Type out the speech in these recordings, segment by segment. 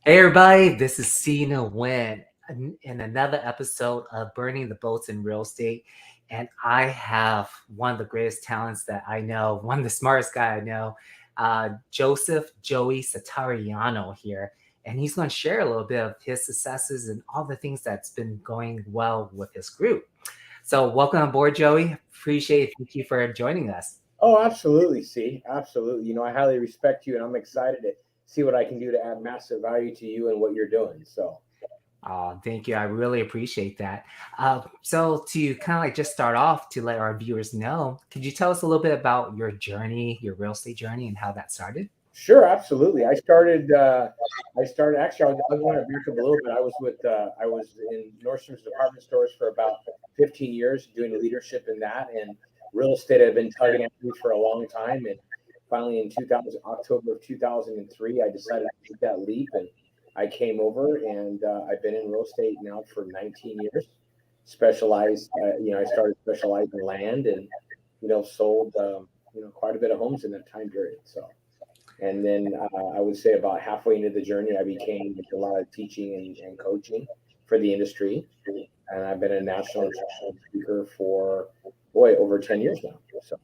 Hey everybody, this is Cena Wynn in another episode of Burning the Boats in Real Estate. And I have one of the greatest talents that I know, one of the smartest guy I know, Joseph Joey Satariano here. And he's going to share a little bit of his successes and all the things that's been going well with his group. So welcome on board, Joey. Appreciate it. Thank you for joining us. Oh, absolutely. See, absolutely. I highly respect you, and I'm excited to see what I can do to add massive value to you and what you're doing. So, Oh, thank you. I really appreciate that. So to kind of like just start off to let our viewers know, could you tell us a little bit about your journey, your real estate journey, and how that started? sure, absolutely. I started. Actually, I was going to back up a little bit. I was in Nordstrom's department stores for about 15 years, doing leadership in that, and real estate had been tugging at me for a long time. And finally, in 2000, October of 2003, I decided to take that leap, and I came over, and I've been in real estate now for 19 years. Specialized, I started specializing in land, and sold quite a bit of homes in that time period. So. And then I would say about halfway into the journey, I became a lot of teaching and coaching for the industry. And I've been a national speaker for, boy, over 10 years now. So,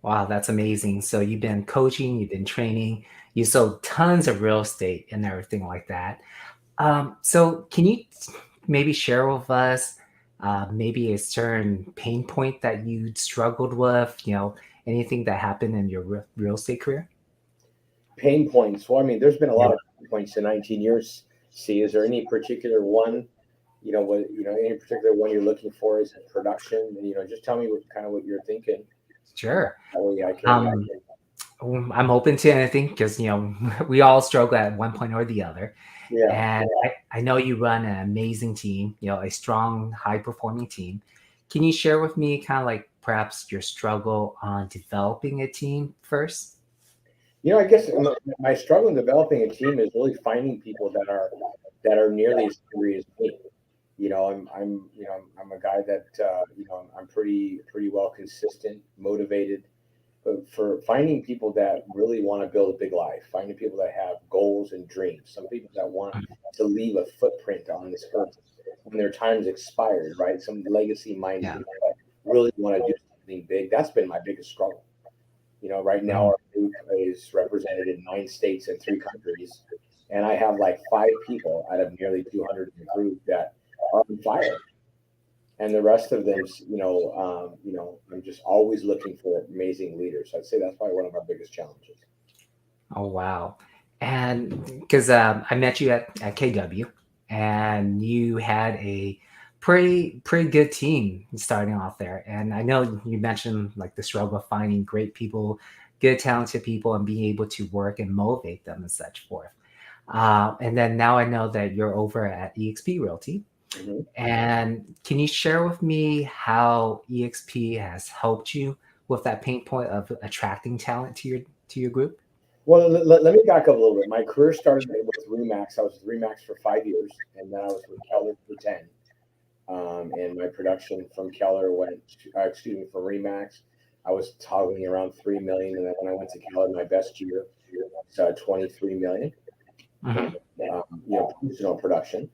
Wow, that's amazing. So you've been coaching, you've been training, you sold tons of real estate and everything like that. So can you maybe share with us maybe a certain pain point that you struggled with, anything that happened in your real estate career? pain points. Well, I mean, there's been a Yeah. lot of pain points in 19 years. See, is there any particular one, any particular one you're looking for? Is it production? Just tell me what you're thinking. Sure. That way I can, Um, I'm open to anything because we all struggle at one point or the other. yeah. And I know you run an amazing team, a strong, high performing team. Can you share with me kind of like perhaps your struggle on developing a team first? I guess my struggle in developing a team is really finding people that are nearly as hungry as me. I'm a guy that I'm pretty well consistent, motivated. But for finding people that really want to build a big life, finding people that have goals and dreams, some people that want to leave a footprint on this earth when their time's expired, right? Some legacy minded Yeah. people that really want to do something big. That's been my biggest struggle. Right now Mm. our group is represented in 9 states and 3 countries, and I have like 5 people out of nearly 200 in the group that are on fire, and the rest of them, I'm just always looking for amazing leaders. So I'd say that's probably one of our biggest challenges. Oh, wow. And because I met you at KW and you had a pretty good team starting off there. And I know you mentioned like the struggle of finding great people, good, talented people, and being able to work and motivate them and such forth. And then now I know that you're over at Exp Realty. Mhm. And can you share with me how EXP has helped you with that pain point of attracting talent to your group? Well, let me back up a little bit. My career started with Remax. I was with Remax for 5 years, and then I was with Keller for 10. And my production from Keller from Remax, I was toggling around 3 million, and then when I went to Keller, my best year was 23 million in Mhm. personal production.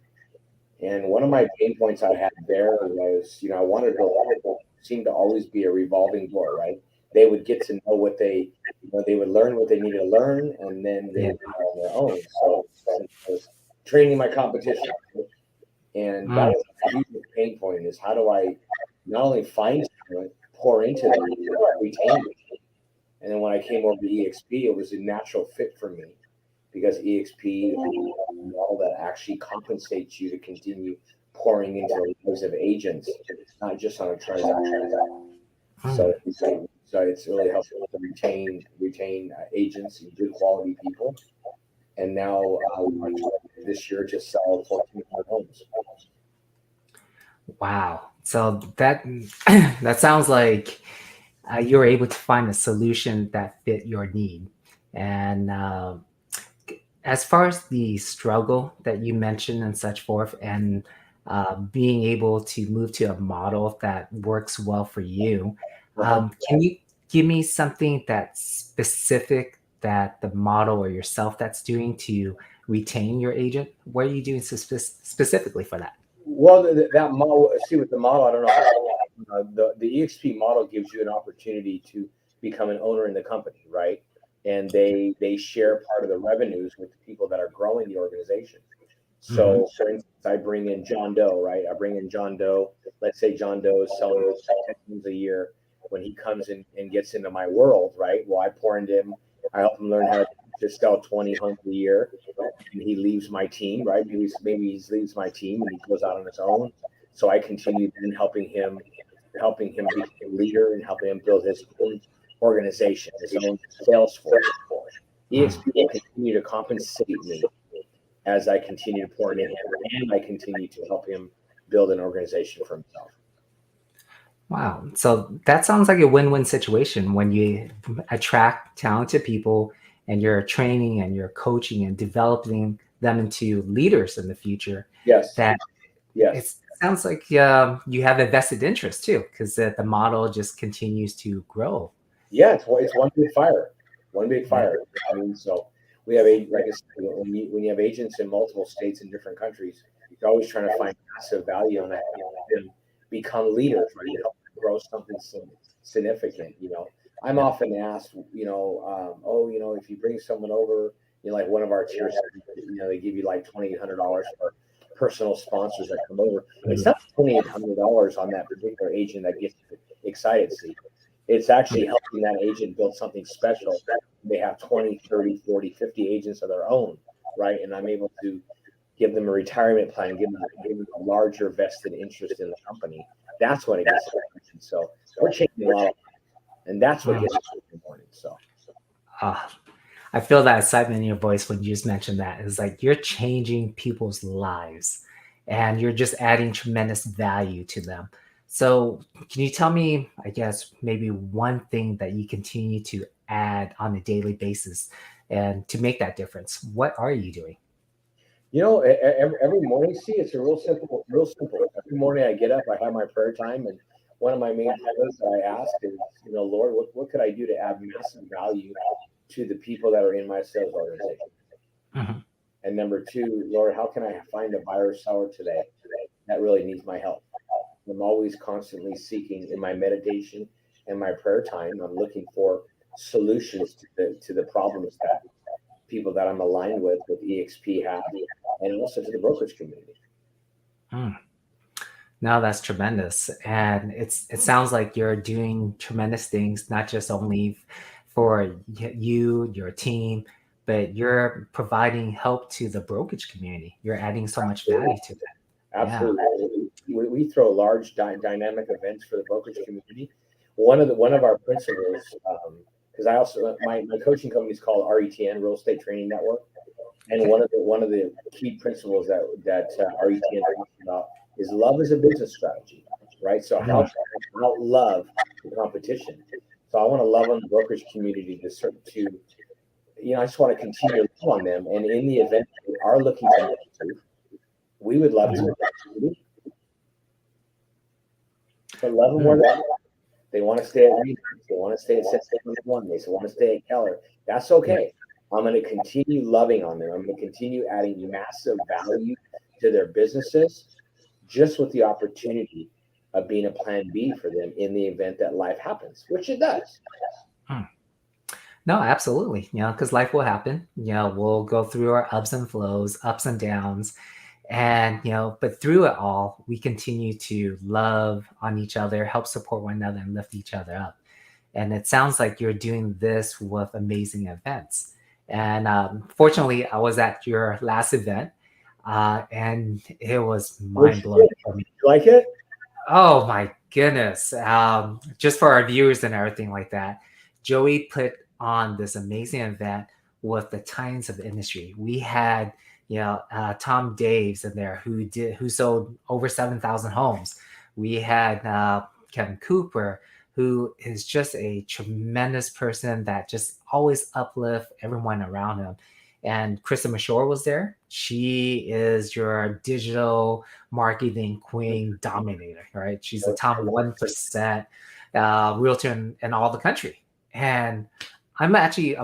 And one of my pain points I had there was, I wanted to seem to always be a revolving door, right? They would get to know they would learn what they needed to learn, and then they Yeah. would go on their own. So since I was training my competition, and that Mm. was a huge pain point: is how do I not only find talent, pour into them, but retain them? And then when I came over to EXP, it was a natural fit for me because EXP is a model that actually compensates you to continue pouring into the lives of agents, not just on a transaction. Mm. So it's really helped to retain agents and good quality people. And now our target this year to sell 1,400 homes. Wow. So that that sounds like you were able to find a solution that fit your need. And as far as the struggle that you mentioned and such forth, and being able to move to a model that works well for you, Uh-huh. can you give me something that's specific that the model or yourself that's doing to retain your agent? What are you doing specifically for that? Well, that model, see with the model, I don't know how, the EXP model gives you an opportunity to become an owner in the company, right? And they share part of the revenues with the people that are growing the organization. Mm-hmm. So, for instance, I bring in John Doe, right? I bring in John Doe. Let's say John Doe is selling 10 homes a year. When he comes in and gets into my world, right? Well, I pour into him. I help him learn how to sell 20 homes a year, and he leaves my team, right? Maybe he leaves my team and he goes out on his own. So I continue then helping him become a leader and helping him build his own organization, his own sales force. EXP will continue to compensate me as I continue to pour into him, and I continue to help him build an organization for himself. Wow. So that sounds like a win-win situation when you attract talented people and you're training and you're coaching and developing them into leaders in the future. Yes. That Yes. it sounds like you have a vested interest too, because the model just continues to grow. Yeah, it's one big fire, one big fire. I mean, so we have like I said, when you have agents in multiple states in different countries, you're always trying to find massive value on that and become leaders, right? You help them grow something significant. I'm often asked, oh, if you bring someone over, like one of our tiers, they give you like $2,800 for personal sponsors that come over. It's not $2,800 on that particular agent that gets excited. See, it's actually helping that agent build something special. They have 20, 30, 40, 50 agents of their own, right? And I'm able to give them a retirement plan, give them a larger vested interest in the company. That's when it gets attention. So we're changing a lot, and that's what gets important. So I feel that excitement in your voice when you just mentioned that. It's like you're changing people's lives and you're just adding tremendous value to them. So, can you tell me, I guess, maybe one thing that you continue to add on a daily basis and to make that difference? What are you doing? every morning, see, it's a real simple, real simple. Every morning I get up, I have my prayer time, and one of my main prayers that I ask is, Lord, what could I do to add massive value to the people that are in my sales organization? Mhm. And number two, Lord, how can I find a buyer or seller today that really needs my help? I'm always constantly seeking in my meditation and my prayer time. I'm looking for solutions to the problems that people that I'm aligned with EXP have, and also to the brokerage community. Mm. No, that's tremendous. And it sounds like you're doing tremendous things, not just only for you, your team, but you're providing help to the brokerage community. You're adding so much value to that. Yeah. Absolutely. We throw large dynamic events for the brokerage community. One of our principles, because I also my coaching company is called RETN, Real Estate Training Network, and Okay. one of the key principles that RETN talks about is love is a business strategy, right? So how Mm. can I out love the competition? So I want to love on the brokerage community I just want to continue to love on them, and in the event that they are looking to move, we would love Mhm. to, but love them where Mm. they're at. They want to stay at Reed. They want to stay at Central One. They want to stay at Keller. That's Yeah. okay. I'm going to continue loving on them. I'm going to continue adding massive value to their businesses, just with the opportunity of being a plan B for them in the event that life happens, which it does. Mm. No, absolutely. Because life will happen. We'll go through our ups and flows, ups and downs. And, but through it all, we continue to love on each other, help support one another, and lift each other up. And it sounds like you're doing this with amazing events. And fortunately, I was at your last event, and it was Which mind you blowing for me. like it? Oh my goodness. Just for our viewers and everything like that, Joey put on this amazing event with the titans of the industry. We had, Tom Daves in there who sold over 7,000 homes. We had Kevin Cooper, who is just a tremendous person that just always uplift everyone around him. And Krista Mashore was there. She is your digital marketing queen dominator, right? She's the top 1% realtor in all the country. And I'm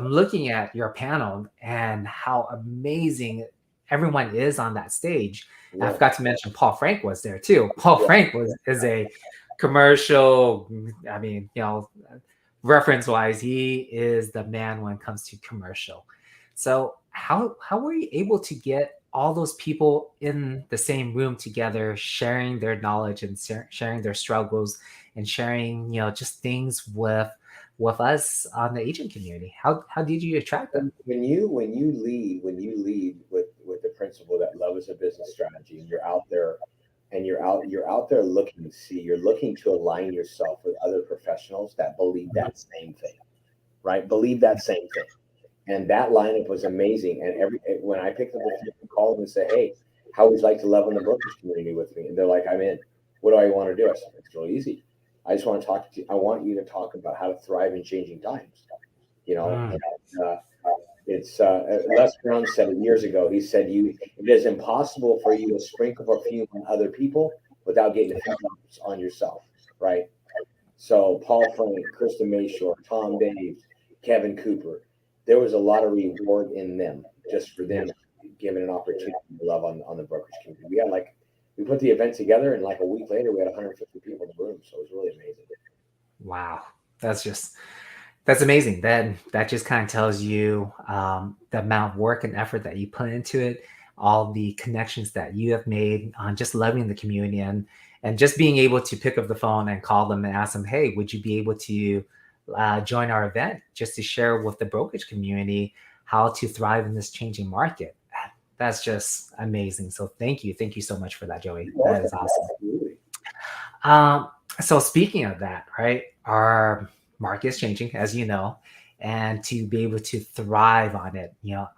looking at your panel and how amazing everyone is on that stage. And I Yeah. forgot to mention Paul Frank was there too. Paul Yeah. Frank is a commercial, I mean, reference wise, he is the man when it comes to commercial. So how were you able to get all those people in the same room together, sharing their knowledge and sharing their struggles and sharing, just things with us on the agent community? How did you attract them? When you lead with the principle that love is a business strategy, and you're out there and you're out there looking to see, you're looking to align yourself with other professionals that believe that same thing, right? Believe that same thing. And that lineup was amazing. And when I picked up the phone and called and said, "Hey, how would you like to love on the brokerage community with me?" And they're like, "I'm in. What do I want to do?" I said, "It's really easy. I just want to talk to you. I want you to talk about how to thrive in changing times." You know, Mm, it's Les Brown said it years ago. He said, it is impossible for you to sprinkle perfume on other people without getting a few drops on yourself, right?" So Paul Frank, Krista Mayshore, Tom Daves, Kevin Cooper, there was a lot of reward in them just for yeah. them given an opportunity to love on the brokerage community. We put the event together, and like a week later, we had 150 people in the room. So it was really amazing. Wow. That's amazing. That just kind of tells you the amount of work and effort that you put into it, all the connections that you have made on just loving the community and just being able to pick up the phone and call them and ask them, hey, would you be able to join our event just to share with the brokerage community how to thrive in this changing market? That's just amazing. So thank you so much for that, Joey. You're That welcome. is awesome. Absolutely. So speaking of that, right, our market is changing, as you know, and to be able to thrive on it,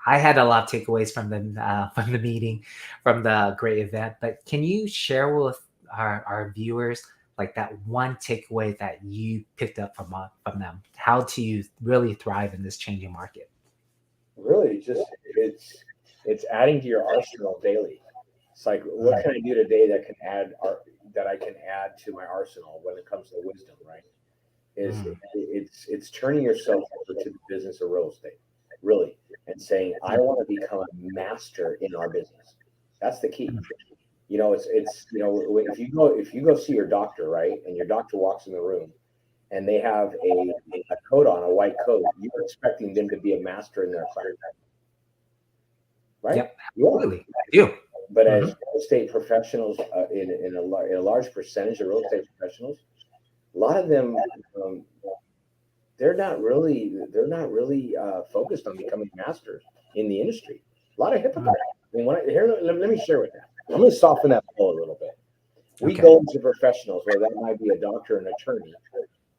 I had a lot of takeaways from the from the meeting, from the great event. But can you share with our viewers like that one takeaway that you picked up from them, how to really thrive in this changing market? Really, it's adding to your arsenal daily. It's like, what Mm, can I do today that I can add to my arsenal when it comes to wisdom, right? mm, It's turning yourself over to the business of real estate, really, and saying, I want to become a master in our business. That's the key. If you go see your doctor, right, and your doctor walks in the room and they have a coat on, a white coat, you're expecting them to be a master in their craft, right? yep, You are. absolutely, I do. But as Hmm. real estate professionals, in a large percentage of real estate professionals, a lot of them, um, they're not really focused on becoming masters in the industry. A lot of hypocrites. I mean, let me share with that. I'm going to soften that blow a little bit. We Okay. go into professionals, whether that might be a doctor, an attorney,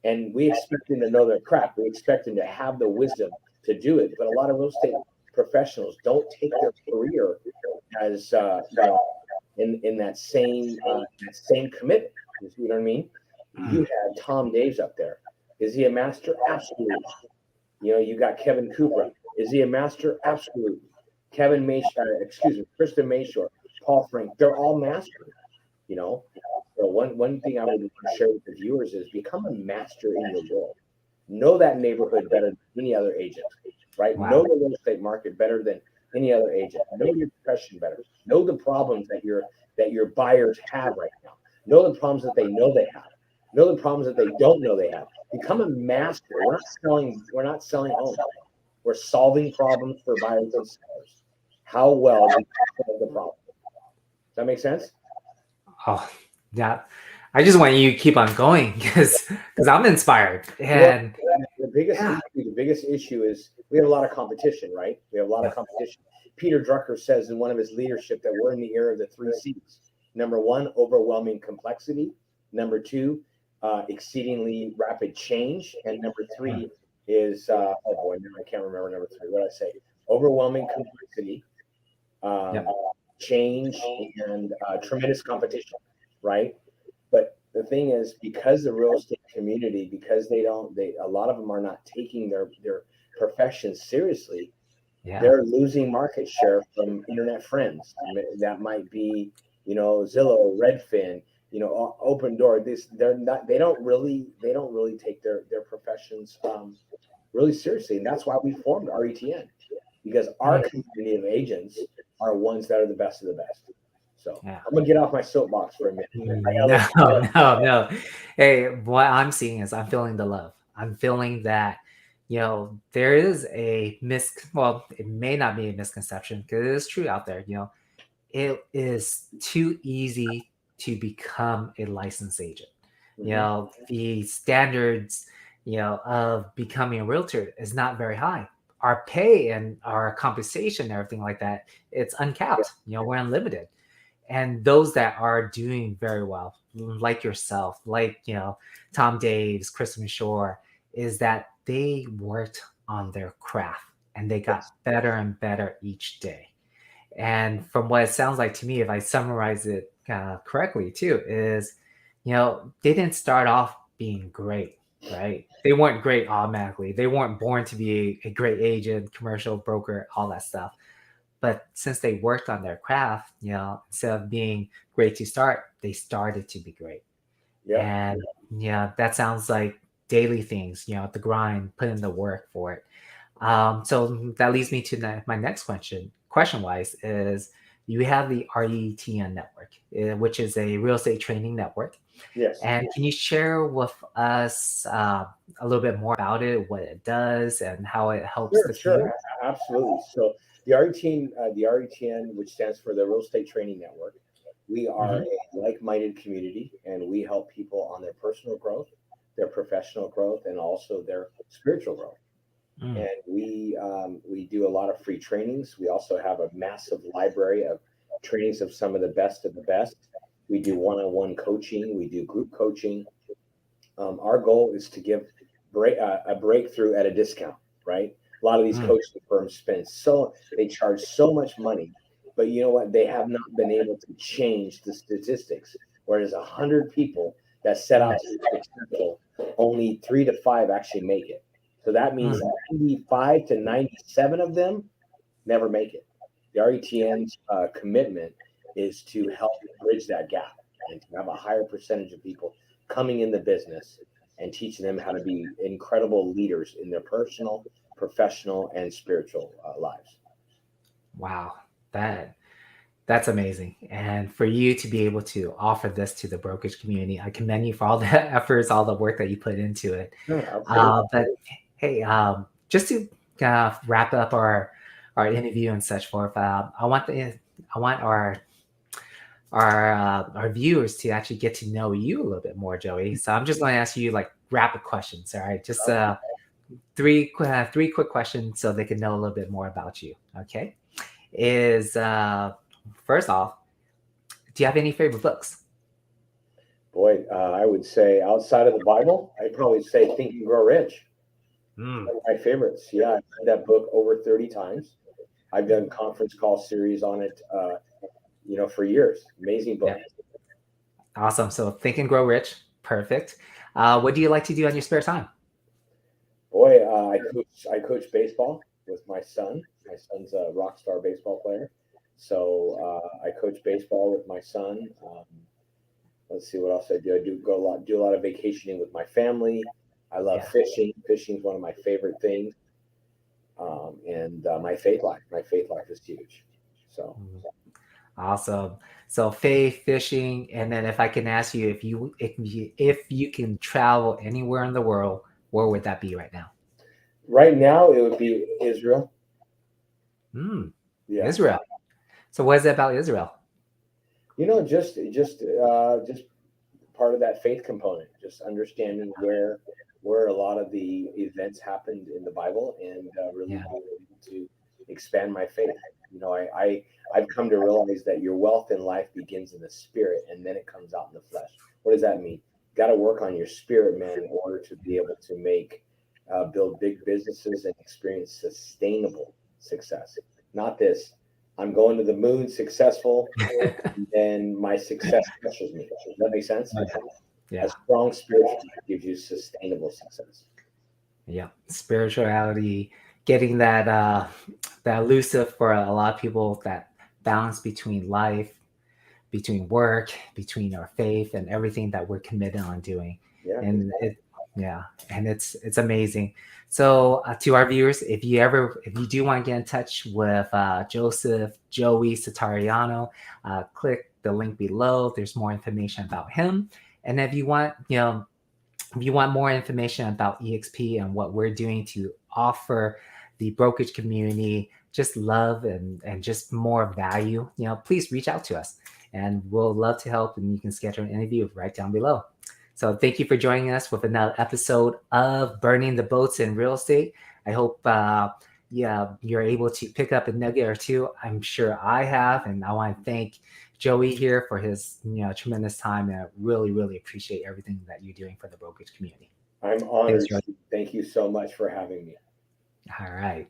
and we expect them to know their craft. We expect them to have the wisdom to do it. But a lot of real estate professionals don't take their career as in that same commitment. You see what I mean? You Mm, had Tom Daves up there. Is he a master? Absolutely. You got Kevin Cooper up there. Is he a master? Absolutely. Kristen Mayshore, Paul Frank, they're all masters. You know, so one thing I would want to share with the viewers is become a master in your world. Know that neighborhood better than any other agent, right? Know wow. the real estate market better than any other agent. Know your profession better. Know the problems that your buyers have right now. Know the problems that they know they have. Know the problems that they don't know they have. Become a master. We're not selling homes. We're solving problems for buyers and sellers. How well do you solve the problem? Does that make sense? Oh, yeah. I just want you to keep on going because I'm inspired. Well, And the biggest yeah, issue, the biggest issue is we have a lot of competition, right? We have a lot of yeah, competition. Peter Drucker says in one of his leadership that we're in the era of the three C's. Number one, overwhelming complexity. Number two, exceedingly rapid change. And number mm, three is, oh boy, now I can't remember number three. What did I say? Overwhelming complexity, um, yep, change, and tremendous competition, right? But the thing is, because the real estate community, because a lot of them are not taking their profession seriously, yeah, they're losing market share from internet friends. That might be, Zillow, Redfin, Open Door. They don't really take their professions really seriously. And that's why we formed RETN, because our community of agents are ones that are the best of the best. So Yeah. I'm gonna get off my soapbox for a minute. No, no. Hey, what I'm seeing is I'm feeling the love. I'm feeling that, there is well, it may not be a misconception because it is true out there. It is too easy to become a licensed agent. Mhm. The standards, of becoming a realtor is not very high. Our pay and our compensation and everything like that, it's Yeah. uncapped. We're unlimited. And those that are doing very well, like yourself, like Tom Daves, Kristen Shore, is that they worked on their craft and they got Yes. better and better each day. And from what it sounds like to me, if I summarize it correctly too, is they didn't start off being great, right? They weren't great automatically. They weren't born to be a great agent, commercial broker, all that stuff. But since they worked on their craft, instead of being great to start, they started to be great. Yeah. And yeah, that sounds like daily things, the grind, put in the work for it. So that leads me to my next question. Question wise is you have the RDTN network, which is a real estate training network. Yes. And can you share with us a little bit more about it, what it does, and how it helps Sure, the sure, community? absolutely. So the RETN, which stands for the Real Estate Training Network, we are Hmm. a like-minded community, and we help people on their personal growth, their professional growth, and also their spiritual growth. Mm, And we do a lot of free trainings. We also have a massive library of trainings of some of the best of the best. We do one-on-one coaching. We do group coaching. Our goal is to give a breakthrough at a discount, right? A lot of these mm, coaching firms they charge so much money, but you know what? They have not been able to change the statistics. Whereas 100 people that set mm, out to be successful, only 3 to 5 actually make it. So that means mm. 95 to 97 of them never make it. The RETN's commitment is to help bridge that gap and to have a higher percentage of people coming in the business and teaching them how to be incredible leaders in their personal, professional, and spiritual lives. Wow, that that's amazing. And for you to be able to offer this to the brokerage community, I commend you for all the efforts, all the work that you put into it. Sure, absolutely. But hey, just to wrap up our interview and such forth, I want our viewers to actually get to know you a little bit more, Joey. So I'm just going to ask you like rapid questions. All right, just three quick questions so they can know a little bit more about you. Okay, is first off, do you have any favorite books? Boy, I would say outside of the Bible, I'd probably say Think and Grow Rich. Mm, One of my favorites. Yeah, I've read that book over 30 times. I've done conference call series on it, for years. Amazing book. yeah, awesome. So Think and Grow Rich, perfect. What do you like to do on your spare time? Boy, I coach baseball with my son. My son's a rock star baseball player, so I coach baseball with my son. Let's see what else I do. I do a lot of vacationing with my family. I love Yeah. fishing. Fishing is one of my favorite things. And my faith life. My faith life is huge. So Mhm. Awesome. So faith, fishing, and then if I can ask you if you can travel anywhere in the world, where would that be right now? right now it would be Israel. Hmm, Yeah. Israel. So what is it about Israel? Just part of that faith component, just understanding where a lot of the events happened in the Bible, and really Yeah. being able to expand my faith. I've come to realize that your wealth in life begins in the spirit, and then it comes out in the flesh. What does that mean? Got to work on your spirit, man, in order to be able to build big businesses and experience sustainable success. Not this. I'm going to the moon successful, and my success crushes me. Does that make sense? A Yeah. strong spiritual life gives you sustainable success. Yeah. Spirituality, getting that elusive for a lot of people, that balance between life, between work, between our faith and everything that we're committed on doing. Yeah, And exactly. Yeah, and it's amazing. So to our viewers, if you do want to get in touch with Joseph Joey Satariano, click the link below. There's more information about him. And if you want, if you want more information about EXP and what we're doing to offer the brokerage community just love and just more value, please reach out to us and we'll love to help, and you can schedule an interview right down below. So thank you for joining us with another episode of Burning the Boats in Real Estate. I hope you're able to pick up a nugget or two. I'm sure I have, and I want to thank Joey here for his tremendous time, and I really, really appreciate everything that you're doing for the brokerage community. I'm honored. Thanks, Joey. Thank you so much for having me. All right.